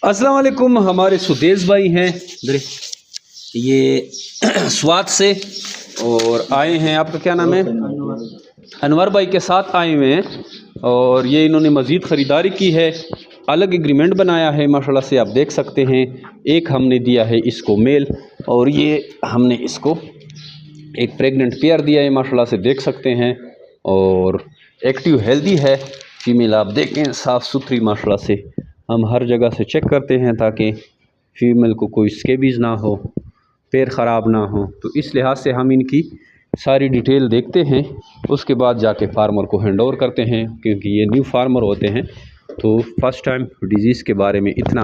अस्सलाम वालेकुम। हमारे सुदेश भाई हैं ये स्वात से और आए हैं। आपका क्या नाम है? अनवर भाई के साथ आए हुए हैं और ये इन्होंने मज़ीद ख़रीदारी की है, अलग एग्रीमेंट बनाया है माशाल्लाह से। आप देख सकते हैं, एक हमने दिया है इसको मेल और ये हमने इसको एक प्रेग्नेंट पेयर दिया है माशाल्लाह से, देख सकते हैं। और एक्टिव हेल्दी है फीमेल, आप देखें साफ़ सुथरी माशाल्लाह से। हम हर जगह से चेक करते हैं ताकि फ़ीमेल को कोई स्केबीज़ ना हो, पैर ख़राब ना हो, तो इस लिहाज से हम इनकी सारी डिटेल देखते हैं। उसके बाद जाके फार्मर को हैंड ओवर करते हैं, क्योंकि ये न्यू फार्मर होते हैं तो फर्स्ट टाइम डिज़ीज़ के बारे में इतना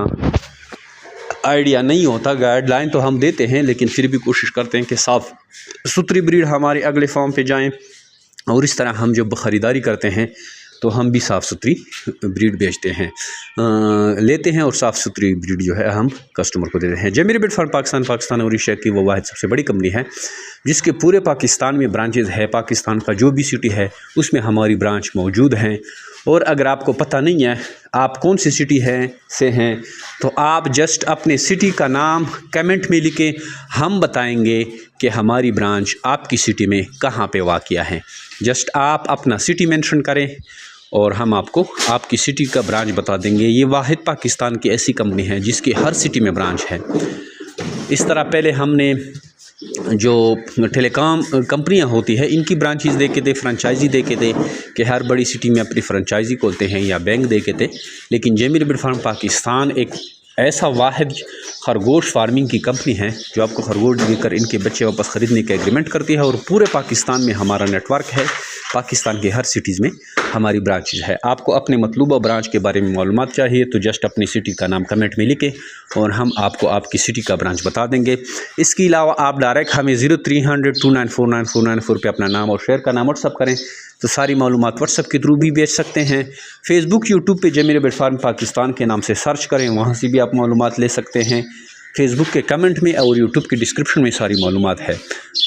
आइडिया नहीं होता। गाइडलाइन तो हम देते हैं लेकिन फिर भी कोशिश करते हैं कि साफ़ सुथरी ब्रीड हमारे अगले फार्म पे जाएं। और इस तरह हम जब ख़रीदारी करते हैं तो हम भी साफ़ सुथरी ब्रीड बेचते हैं, लेते हैं और साफ़ सुथरी ब्रीड जो है हम कस्टमर को देते हैं। जेमिरी बिट फार्म पाकिस्तान और एशिया की वो वाहिद सबसे बड़ी कंपनी है जिसके पूरे पाकिस्तान में ब्रांचेज़ है। पाकिस्तान का जो भी सिटी है उसमें हमारी ब्रांच मौजूद हैं। और अगर आपको पता नहीं है आप कौन सी सिटी है से हैं तो आप जस्ट अपने सिटी का नाम कमेंट में लिखें, हम बताएंगे कि हमारी ब्रांच आपकी सिटी में कहाँ पे वाक़या है। जस्ट आप अपना सिटी मेंशन करें और हम आपको आपकी सिटी का ब्रांच बता देंगे। ये वाहिद पाकिस्तान की ऐसी कंपनी है जिसकी हर सिटी में ब्रांच है। इस तरह पहले हमने जो टेलीकॉम कंपनियां होती है इनकी ब्रांचेस देखे थे, फ्रेंचाइजी देखे थे कि हर बड़ी सिटी में अपनी फ्रेंचाइजी खोलते हैं या बैंक देखे थे। लेकिन जेमिरी बिट फार्म पाकिस्तान एक ऐसा वाहिद खरगोश फार्मिंग की कंपनी है जो आपको खरगोश देकर इनके बच्चे वापस ख़रीदने का एग्रीमेंट करती है। और पूरे पाकिस्तान में हमारा नेटवर्क है, पाकिस्तान के हर सिटीज़ में हमारी ब्रांचेज है। आपको अपने मतलूबा ब्रांच के बारे में मालूमात चाहिए तो जस्ट अपनी सिटी का नाम कमेंट में लिखें और हम आपको आपकी सिटी का ब्रांच बता देंगे। इसके अलावा आप डायरेक्ट हमें 0300 294 9494 पे अपना नाम और शहर का नाम व्हाट्सअप करें तो सारी मालूमात व्हाट्सअप के थ्रू भी बेच सकते हैं। फेसबुक यूट्यूब पे जेमिरी बिट फार्म पाकिस्तान के नाम से सर्च करें, वहाँ से भी आप मालूमात ले सकते हैं। फेसबुक के कमेंट में और यूट्यूब के डिस्क्रिप्शन में सारी मालूमात है।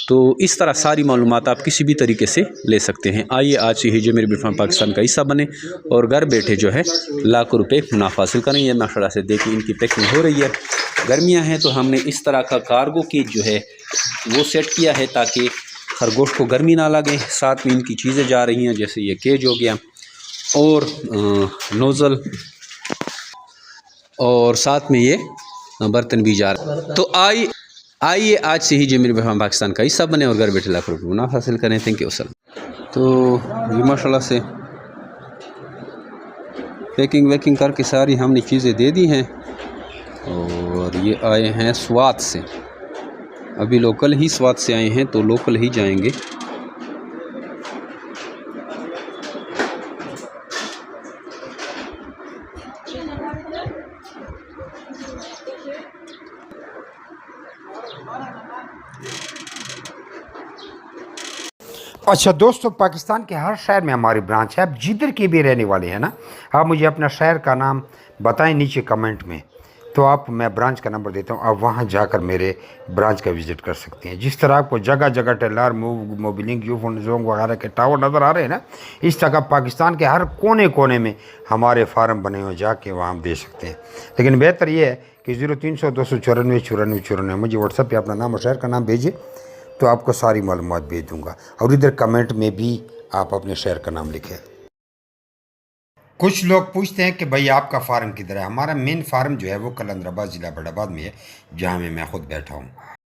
तो इस तरह सारी मालूमात आप किसी भी तरीके से ले सकते हैं। आइए आज से ही जेमिरी बिट फार्म पाकिस्तान का हिस्सा बने और घर बैठे जो है लाखों रुपए मुनाफा हासिल करें। ये माशाल्लाह से देखिए इनकी पैकिंग हो रही है। गर्मियाँ हैं तो हमने इस तरह का कार्गो केज जो है वो सेट किया है ताकि खरगोश को गर्मी ना लगे। साथ में इनकी चीज़ें जा रही हैं, जैसे ये केज हो गया और नोज़ल और साथ में ये बर्तन भी जा रहा है। तो आइए आज से ही जेमिरी बिट फार्म पाकिस्तान का हिस्सा बने और घर बैठे लाखों रुपये मुनाफा हासिल करें। Thank you sir. तो ये माशाल्लाह से पैकिंग वैकिंग करके सारी हमने चीज़ें दे दी हैं और ये आए हैं स्वात से। अभी लोकल ही स्वात से आए हैं तो लोकल ही जाएंगे। अच्छा दोस्तों, पाकिस्तान के हर शहर में हमारी ब्रांच है। आप जिधर के भी रहने वाले हैं ना, आप मुझे अपना शहर का नाम बताएं नीचे कमेंट में, तो मैं ब्रांच का नंबर देता हूं, आप वहां जाकर मेरे ब्रांच का विज़िट कर सकते हैं। जिस तरह आपको जगह जगह टेलर मोबिलिंग यूफोन वगैरह के टावर नज़र आ रहे हैं ना, इस तरह पाकिस्तान के हर कोने कोने में हमारे फार्म बने हुए, जाके वहाँ दे सकते हैं। लेकिन बेहतर ये है कि 0300 294 94 94 मुझे व्हाट्सएप पर अपना नाम और शहर का नाम भेजिए तो आपको सारी मालूमात भेज दूंगा। और इधर कमेंट में भी आप अपने शहर का नाम लिखें। कुछ लोग पूछते हैं कि भाई आपका फार्म किधर है। हमारा मेन फार्म जो है वो कलंदराबाद ज़िला बड़ाबाद में है, जहाँ मैं खुद बैठा हूँ।